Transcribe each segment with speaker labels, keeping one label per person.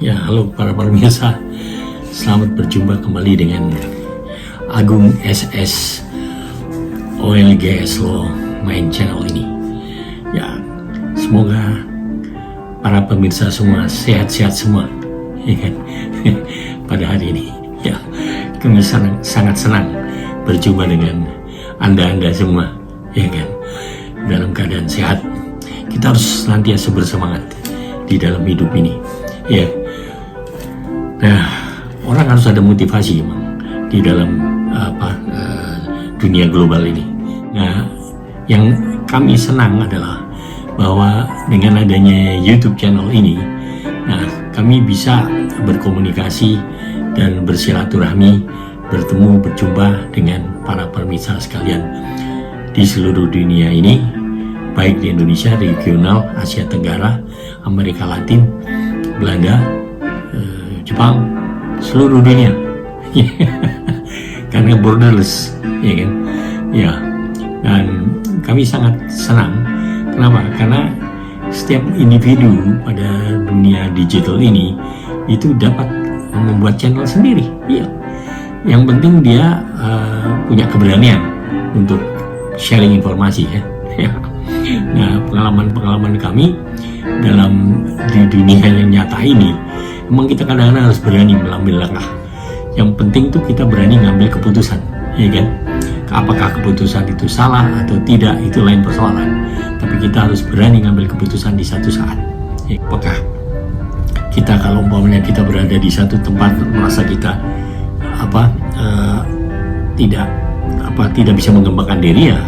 Speaker 1: Ya, halo para pemirsa. Selamat berjumpa kembali dengan Agung SS Oil Gas Law main channel ini. Ya, semoga para pemirsa semua sehat-sehat semua, ya kan? Pada hari ini. Ya, kami sangat senang berjumpa dengan Anda semua, ya kan? Dalam keadaan sehat. Kita harus senantiasa bersemangat di dalam hidup ini. Ya. Nah, orang harus ada motivasi memang di dalam dunia global ini. Nah, yang kami senang adalah bahwa dengan adanya YouTube channel ini, nah kami bisa berkomunikasi dan bersilaturahmi, berjumpa dengan para pemirsa sekalian di seluruh dunia ini, baik di Indonesia, regional, Asia Tenggara, Amerika Latin, Belanda, Jepang, seluruh dunia. Karena borderless, ya kan? Ya, dan kami sangat senang. Kenapa? Karena setiap individu pada dunia digital ini itu dapat membuat channel sendiri. Iya. Yang penting dia punya keberanian untuk sharing informasi, ya. Nah, pengalaman kami di dunia yang nyata ini, memang kita kadang-kadang harus berani mengambil langkah. Yang penting tuh kita berani ngambil keputusan, ya kan? Apakah keputusan itu salah atau tidak, itu lain persoalan. Tapi kita harus berani ngambil keputusan di satu saat. Ya, apakah kita kalau umpamanya kita berada di satu tempat merasa kita tidak bisa mengembangkan diri, ya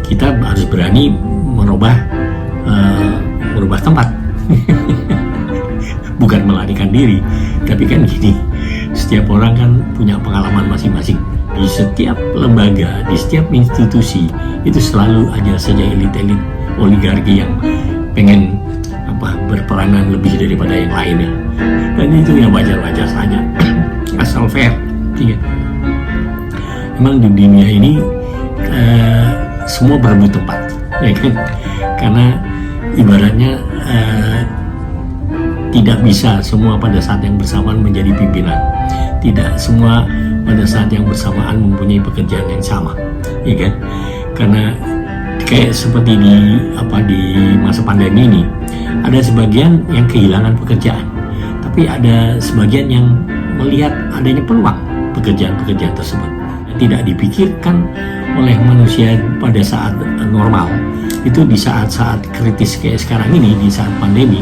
Speaker 1: kita harus berani merubah tempat. Bukan melarikan diri, tapi kan gini, setiap orang kan punya pengalaman masing-masing. Di setiap lembaga, di setiap institusi itu selalu ada saja elit-elit oligarki yang pengen berperanan lebih daripada yang lainnya, dan itu ya wajar-wajar saja. Asal fair, ya. Memang di dunia ini semua berebut tempat, ya kan? Karena ibaratnya tidak bisa semua pada saat yang bersamaan menjadi pimpinan. Tidak semua pada saat yang bersamaan mempunyai pekerjaan yang sama, ya kan? Karena kayak seperti di masa pandemi ini, ada sebagian yang kehilangan pekerjaan, tapi ada sebagian yang melihat adanya peluang pekerjaan-pekerjaan tersebut. Tidak dipikirkan oleh manusia pada saat normal. Itu di saat-saat kritis kayak sekarang ini, di saat pandemi,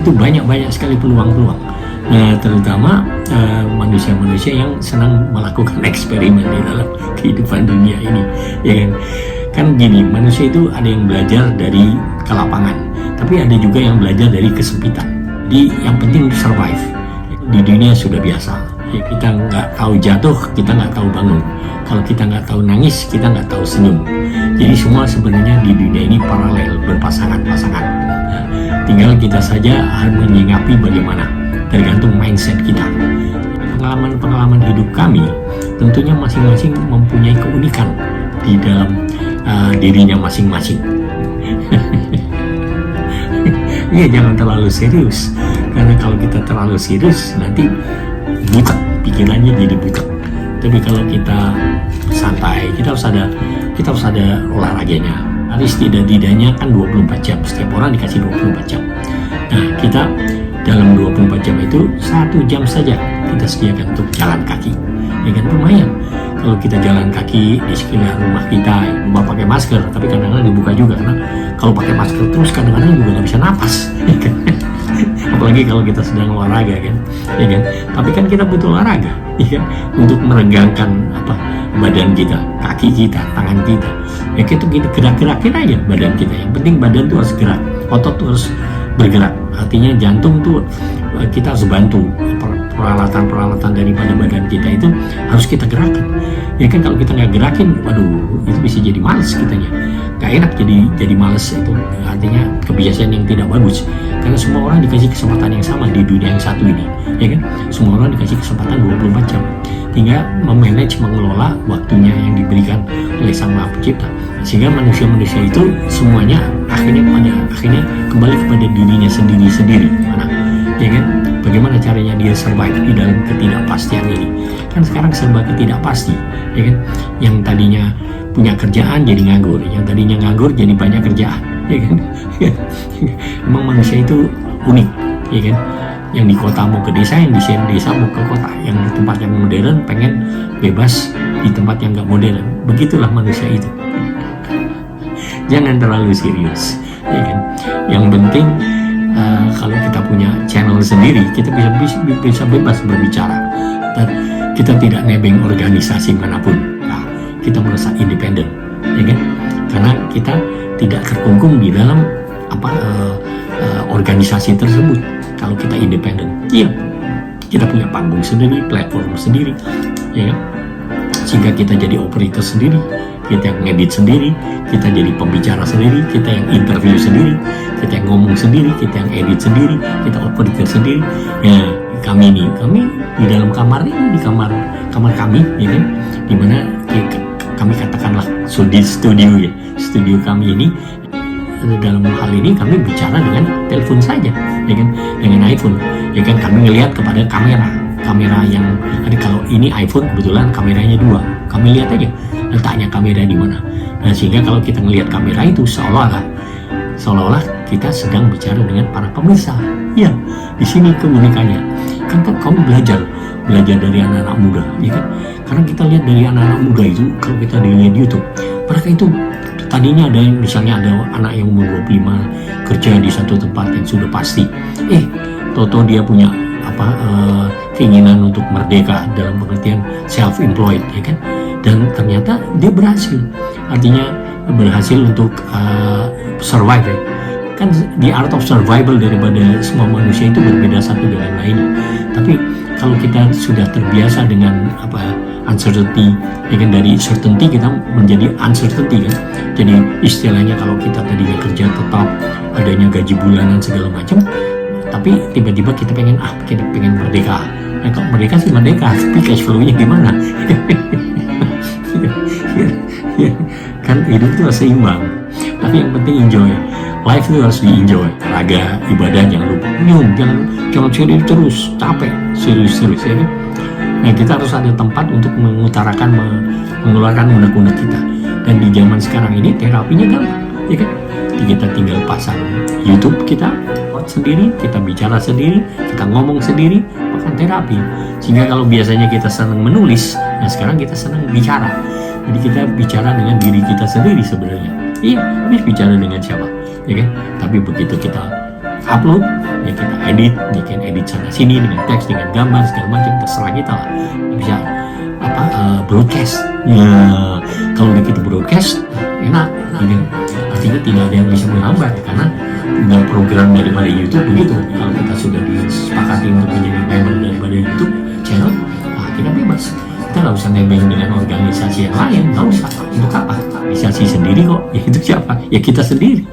Speaker 1: itu banyak sekali peluang-peluang. Nah, terutama manusia-manusia yang senang melakukan eksperimen di dalam kehidupan dunia ini, ya kan? Kan gini, manusia itu ada yang belajar dari kelapangan, tapi ada juga yang belajar dari kesempitan. Jadi yang penting survive. Di dunia sudah biasa, ya, kita nggak tahu jatuh, kita nggak tahu bangun. Kalau kita nggak tahu nangis, kita nggak tahu senyum. Jadi semua sebenarnya di dunia ini paralel, berpasangan-pasangan. Nah, tinggal kita saja harus menyikapi bagaimana, tergantung mindset kita. Pengalaman hidup kami tentunya masing-masing mempunyai keunikan di dalam dirinya masing-masing. Iya, jangan terlalu serius, karena kalau kita terlalu serius nanti butek, pikirannya jadi butek. Tapi kalau kita santai, kita harus ada olahraganya. Harus tidak-tidaknya kan 24 jam, setiap orang dikasih 24 jam. Nah, kita dalam 24 jam itu 1 jam saja kita sediakan untuk jalan kaki, ya kan? Lumayan kalau kita jalan kaki di sekitar rumah kita, pakai masker, tapi kadang-kadang dibuka juga, karena kalau pakai masker terus kadang-kadang juga nggak bisa napas, ya kan? Apalagi kalau kita sedang olahraga, kan, ya kan? Tapi kan kita butuh olahraga, ya kan? Untuk meregangkan badan kita, kaki kita, tangan kita. Ya kita gerak-gerakin aja badan kita. Yang penting badan tuh harus gerak, otot tuh harus bergerak. Artinya jantung tuh kita harus bantu, peralatan daripada badan kita itu harus kita gerakin. Ya kan, kalau kita nggak gerakin, waduh, itu bisa jadi malas kitanya. Gak enak jadi malas, itu artinya kebiasaan yang tidak bagus. Karena semua orang dikasih kesempatan yang sama di dunia yang satu ini, ya kan? Semua orang dikasih kesempatan 24 jam. Tinggal memanage, mengelola waktunya yang diberikan oleh Sang Maha Pencipta. Sehingga manusia-manusia itu semuanya akhirnya kembali kepada dirinya sendiri-sendiri. Mana? Ya kan? Bagaimana dia survive di dalam ketidakpastian ini. Kan sekarang serba ketidakpasti, ya kan? Yang tadinya punya kerjaan jadi nganggur, yang tadinya nganggur jadi banyak kerjaan, ya kan? Emang manusia itu unik, ya kan? Yang di kota mau ke desa, yang di desa mau ke kota, yang di tempat yang modern pengen bebas di tempat yang nggak modern. Begitulah manusia itu. Jangan terlalu serius, ya kan? Yang penting kalau kita punya channel sendiri, kita bisa bebas berbicara dan kita tidak nebeng organisasi manapun. Nah, kita merasa independen, ya kan? Karena kita tidak terkungkung di dalam organisasi tersebut. Kalau kita independen, iya, kita punya panggung sendiri, platform sendiri, ya kan? Sehingga kita jadi operator sendiri, kita yang ngedit sendiri, kita jadi pembicara sendiri, kita yang interview sendiri, kita yang ngomong sendiri, kita yang edit sendiri, kita operator sendiri. Ya, kami di dalam kamar ini, di kamar kami, ya kan, dimana kami katakanlah studio ya, studio kami ini. Dalam hal ini kami bicara dengan telepon saja, ya kan, dengan iPhone, ya kan. Kami ngelihat kepada kamera yang ada. Kalau ini iPhone kebetulan kameranya 2, kami lihat aja letaknya kamera di mana. Nah, sehingga kalau kita ngelihat kamera itu seolah-olah kita sedang bicara dengan para pemirsa. Ya, di sini keunikannya. Kan kamu belajar dari anak-anak muda, ya kan. Karena kita lihat dari anak-anak muda itu, kalau kita dilihat YouTube, mereka itu tadinya ada yang misalnya ada anak yang umur 25 kerja di satu tempat yang sudah pasti, toto dia punya keinginan untuk merdeka dalam pengertian self-employed, ya kan, dan ternyata dia berhasil, artinya berhasil untuk survive, ya. Kan the art of survival daripada semua manusia itu berbeda satu dengan lainnya. Tapi kalau kita sudah terbiasa dengan uncertainty, ya kan, dari certainty kita menjadi uncertainty, kan. Jadi istilahnya kalau kita tadinya kerja tetap, adanya gaji bulanan segala macam, tapi tiba-tiba kita pengen merdeka. Nah, kalau merdeka sih merdeka, tapi cash flow-nya gimana? Ya, kan hidup itu harus seimbang. Tapi yang penting enjoy. Life itu harus di-enjoy. Raga, ibadah jangan lupa. Jangan serius terus, capek. Serius, ya kan? Nah, kita harus ada tempat untuk mengeluarkan unek-unek kita. Dan di zaman sekarang ini terapinya gampang, ya kan? Kita tinggal pasang YouTube kita sendiri, kita bicara sendiri, kita ngomong sendiri, bahkan terapi. Sehingga kalau biasanya kita senang menulis, nah sekarang kita senang bicara. Jadi kita bicara dengan diri kita sendiri sebenarnya. Iya, tapi bicara dengan siapa, ya kan? Tapi begitu kita upload, ya kita edit, ya kan, edit sana sini dengan teks, dengan gambar segala macam, terserah kita lah. Bisa broadcast. Ya, kalau udah kita broadcast, enak. Artinya tidak ada yang bisa menghambat, karena udah program daripada YouTube begitu. Kalau kita sudah disepakati untuk menjadi member daripada YouTube channel, kita bebas. Kita nggak usah nebeng dengan organisasi yang lain, nggak usah. Untuk apa? Organisasi sendiri kok. Ya itu siapa? Ya kita sendiri.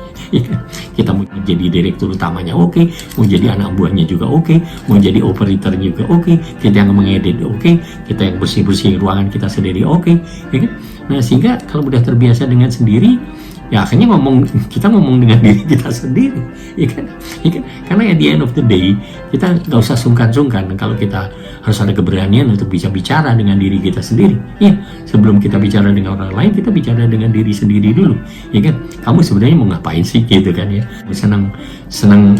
Speaker 1: Kita mau jadi direktur utamanya oke, mau jadi anak buahnya juga oke, mau jadi operator juga oke, kita yang mengedit oke, kita yang bersih ruangan kita sendiri oke, ya kan? Nah, sehingga kalau udah terbiasa dengan sendiri, ya akhirnya kita ngomong dengan diri kita sendiri, ya kan? Karena at the end of the day kita nggak usah sungkan-sungkan kalau kita harus ada keberanian untuk bisa bicara dengan diri kita sendiri. Ya, sebelum kita bicara dengan orang lain, kita bicara dengan diri sendiri dulu, ya kan? Kamu sebenarnya mau ngapain sih, gitu kan ya? Senang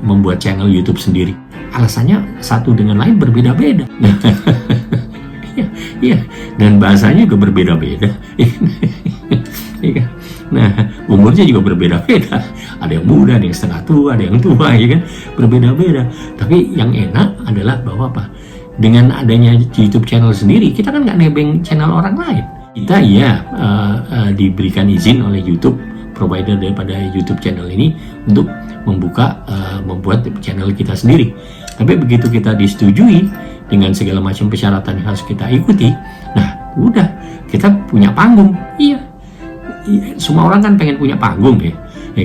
Speaker 1: membuat channel YouTube sendiri. Alasannya satu dengan lain berbeda-beda. Ya, dan bahasanya juga berbeda-beda. Ya, nah, umurnya juga berbeda-beda. Ada yang muda, ada yang setengah tua, ada yang tua, ya kan? Berbeda-beda. Tapi yang enak adalah bahwa dengan adanya YouTube channel sendiri, kita kan nggak nebeng channel orang lain. Kita diberikan izin oleh YouTube, provider daripada YouTube channel ini, untuk membuat channel kita sendiri. Tapi begitu kita disetujui dengan segala macam persyaratan yang harus kita ikuti, nah udah, kita punya panggung. Iya, semua orang kan pengen punya panggung, ya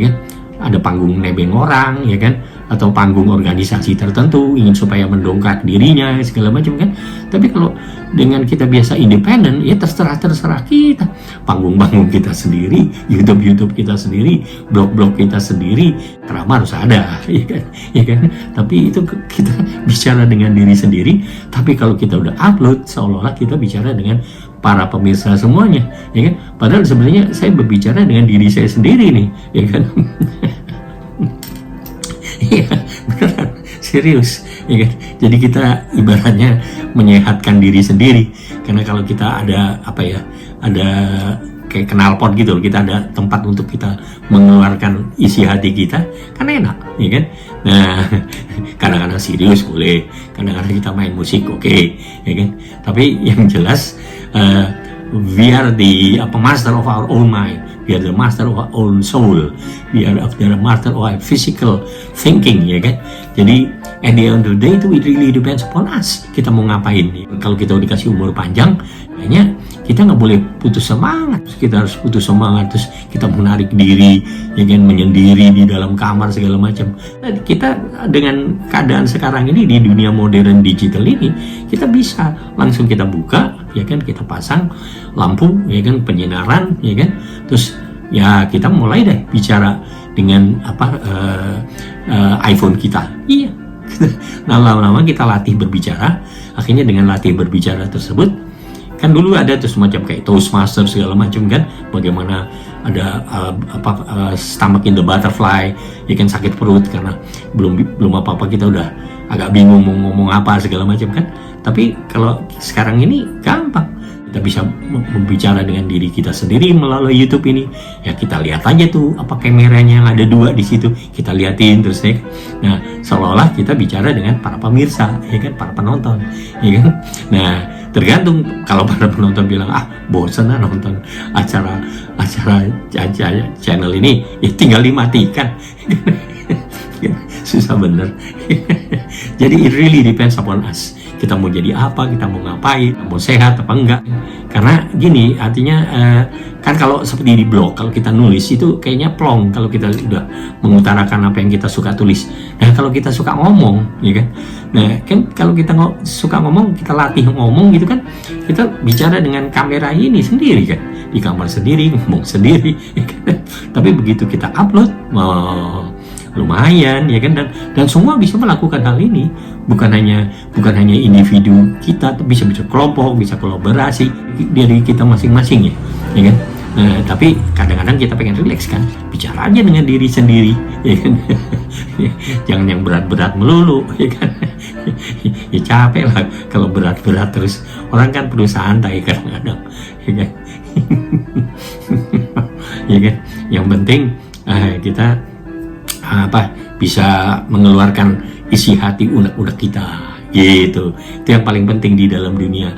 Speaker 1: kan? Ada panggung nebeng orang, ya kan? atau panggung organisasi tertentu ingin supaya mendongkrak dirinya segala macam kan. Tapi kalau dengan kita biasa independen, ya terserah kita, panggung kita sendiri, YouTube kita sendiri, blog kita sendiri, drama harus ada, ya kan. Tapi itu kita bicara dengan diri sendiri. Tapi kalau kita udah upload, seolah-olah kita bicara dengan para pemirsa semuanya, ya kan. Padahal sebenarnya saya berbicara dengan diri saya sendiri nih, ya kan. Iya, beneran, serius, ya kan. Jadi kita ibaratnya menyehatkan diri sendiri, karena kalau kita ada ada kayak knalpot gitu loh, kita ada tempat untuk kita mengeluarkan isi hati kita, kan enak, ya kan. Nah, kadang-kadang serius boleh, kadang-kadang kita main musik oke, ya kan. Tapi yang jelas we are the master of our own mind, we are the master of our own soul, we are the master of our physical thinking, ya kan. Jadi at the end of the day itu it really depends upon us, kita mau ngapain. Kalau kita udah dikasih umur panjang, kayaknya kita nggak boleh putus semangat, kita harus putus semangat terus kita menarik diri, ya kan, menyendiri di dalam kamar segala macam. Nah, kita dengan keadaan sekarang ini di dunia modern digital ini, kita bisa langsung kita buka, ya kan, kita pasang lampu, ya kan, penyinaran, ya kan, terus ya kita mulai deh bicara dengan iPhone kita. Iya. Nah, lama-lama kita latih berbicara, akhirnya dengan latih berbicara tersebut, kan dulu ada tuh semacam kayak Toastmaster segala macam kan, bagaimana ada stomach in the butterfly, ya kan, sakit perut karena belum apa-apa kita udah agak bingung mau ngomong apa segala macam kan. Tapi kalau sekarang ini gampang, kita bisa membicara dengan diri kita sendiri melalui YouTube ini. Ya kita lihat aja tuh apa kameranya yang ada 2 di situ, kita liatin terus ya. Nah, seolah-olah kita bicara dengan para pemirsa, ya kan, para penonton, ya kan. Nah, tergantung kalau para penonton bilang bosan nonton acara channel ini, ya tinggal dimatikan. Susah bener. Jadi it really depends upon us, kita mau jadi apa, kita mau ngapain, mau sehat apa enggak. Karena gini, artinya kan kalau seperti di blog, kalau kita nulis itu kayaknya plong kalau kita udah mengutarakan apa yang kita suka tulis. Nah, kalau kita suka ngomong, ya kan, nah kan kalau kita suka ngomong, kita latih ngomong gitu kan, kita bicara dengan kamera ini sendiri kan, di kamar sendiri, ngomong sendiri, ya kan? Tapi begitu kita upload, lumayan, ya kan, dan semua bisa melakukan hal ini, bukan hanya individu kita, tapi bisa kelompok, bisa kolaborasi dari kita masing-masing, ya kan. Nah, tapi kadang-kadang kita pengen relax kan, bicara aja dengan diri sendiri, ya kan. Jangan yang berat-berat melulu, ya kan. Ya capek lah kalau berat-berat terus, orang kan perlu santai kadang-kadang, ya kan. Ya kan, yang penting kita bisa mengeluarkan isi hati unek-unek kita, gitu. Itu yang paling penting di dalam dunia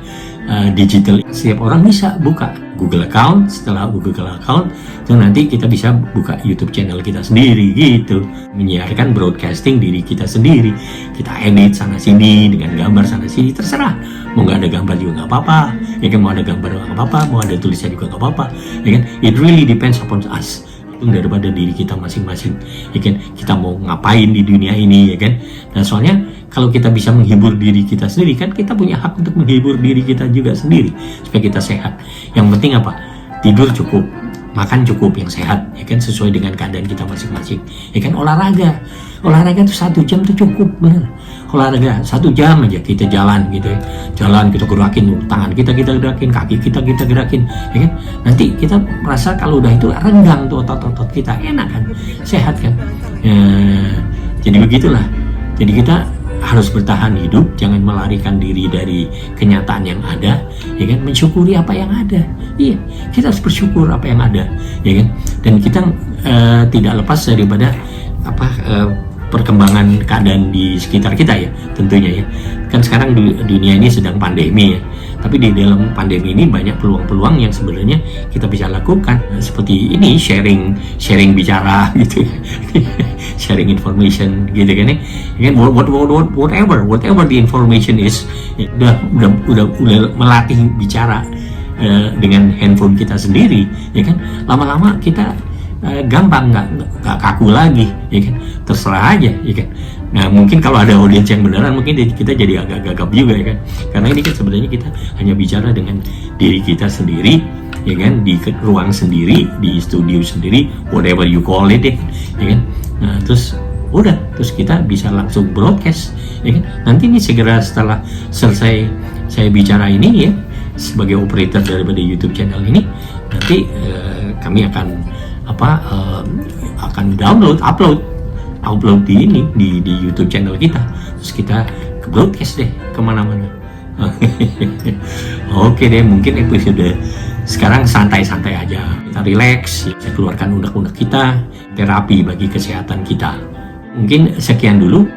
Speaker 1: digital. Setiap orang bisa buka Google account, setelah Google account itu nanti kita bisa buka YouTube channel kita sendiri, gitu, menyiarkan broadcasting diri kita sendiri, kita edit sana sini dengan gambar sana sini, terserah. Mau nggak ada gambar juga nggak apa-apa, ya kan, mau ada gambar nggak apa-apa, mau ada tulisan juga nggak apa-apa, ya kan. It really depends upon us, daripada diri kita masing-masing, ya kan, kita mau ngapain di dunia ini, ya kan. Dan soalnya kalau kita bisa menghibur diri kita sendiri, kan kita punya hak untuk menghibur diri kita juga sendiri supaya kita sehat. Yang penting apa? Tidur cukup, makan cukup yang sehat, ya kan, sesuai dengan keadaan kita masing-masing, ya kan. Olahraga tuh 1 jam tuh cukup, bener. Olahraga 1 jam aja, kita jalan gitu ya, jalan, kita gerakin tangan kita gerakin, kaki kita gerakin, ya kan. Nanti kita merasa kalau udah itu renggang tuh otot-otot kita, enak kan, sehat kan. Ya, jadi begitulah. Jadi kita harus bertahan hidup, jangan melarikan diri dari kenyataan yang ada, ya kan, mensyukuri apa yang ada. Iya, kita harus bersyukur apa yang ada, ya kan. Dan kita tidak lepas daripada perkembangan keadaan di sekitar kita, ya, tentunya, ya. Kan sekarang dunia ini sedang pandemi, ya. Tapi di dalam pandemi ini banyak peluang-peluang yang sebenarnya kita bisa lakukan, seperti ini, sharing bicara gitu. Sharing information gitu kan, ya. Whatever the information is, ya, udah melatih bicara dengan handphone kita sendiri, ya kan. Lama-lama kita gampang, nggak kaku lagi, ya kan? Terserah aja, ya kan? Nah, mungkin kalau ada audiens yang beneran, mungkin kita jadi agak gagap juga, ya kan? Karena ini kan sebenarnya kita hanya bicara dengan diri kita sendiri, ya kan? Di ruang sendiri, di studio sendiri, whatever you call it, ya kan? Nah, terus kita bisa langsung broadcast, ya kan? Nanti ini segera setelah selesai saya bicara ini, ya, sebagai operator daripada YouTube channel ini, nanti kami akan upload di YouTube channel kita, terus kita ke broadcast deh kemana-mana. Oke deh, mungkin episode sekarang santai-santai aja, kita relax, ya, keluarkan unek-unek kita, terapi bagi kesehatan kita. Mungkin sekian dulu.